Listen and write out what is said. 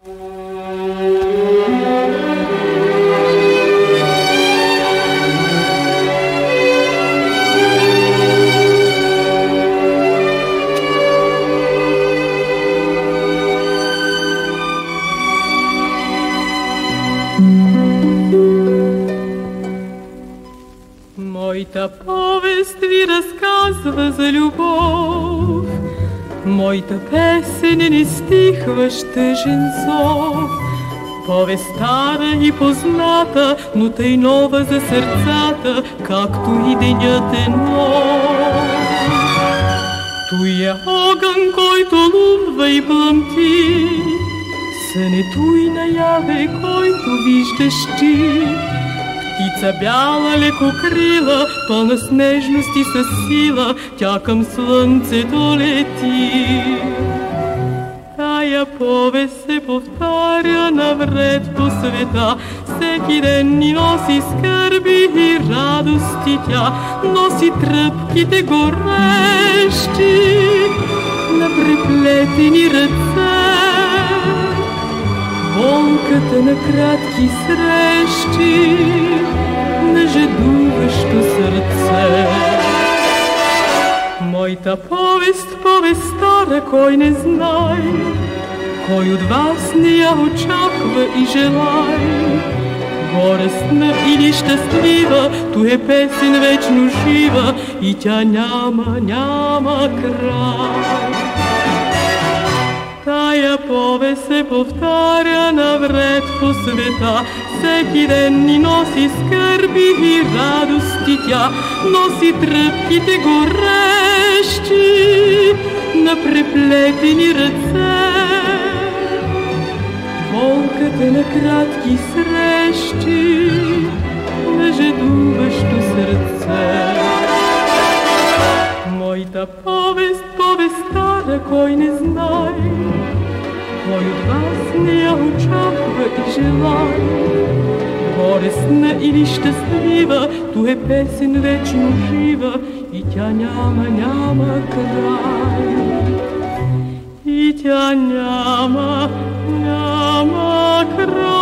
Моята повест ви разказва за любов, моята песен е нестихващ тъжен зов. Повест стара и позната, но тъй нова за сърцата, както и денят е нов. Той е огън, който лудва и пламти, сънето и наяве, който виждаш ти. Птица бяла, леко крила, пълна с нежност и със сила, тя към слънцето лети. Тая повест се повтаря навред по света, всеки ден ни носи скърби и радости тя, носи тръпките горещи на преплетени ръце, болката на кратки срещи на жадуващо сърце. Моята повест, повест стара, кой не знае, кой от вас не я очаква и желае. Болестна или щастлива, то е песен вечно жива и тя няма край. Тая повест се повтаря навред по света, всеки ден ни носи скърби и радости тя, носи тръпките горещи на преплетени ръце, болката на кратки срещи на жадуващо сърце. Моята повест, повест стара, кой не знае, кой от вас не я очаква и желае. Болестна или щастлива, то е песен вечно жива и тя няма край. И тя няма край.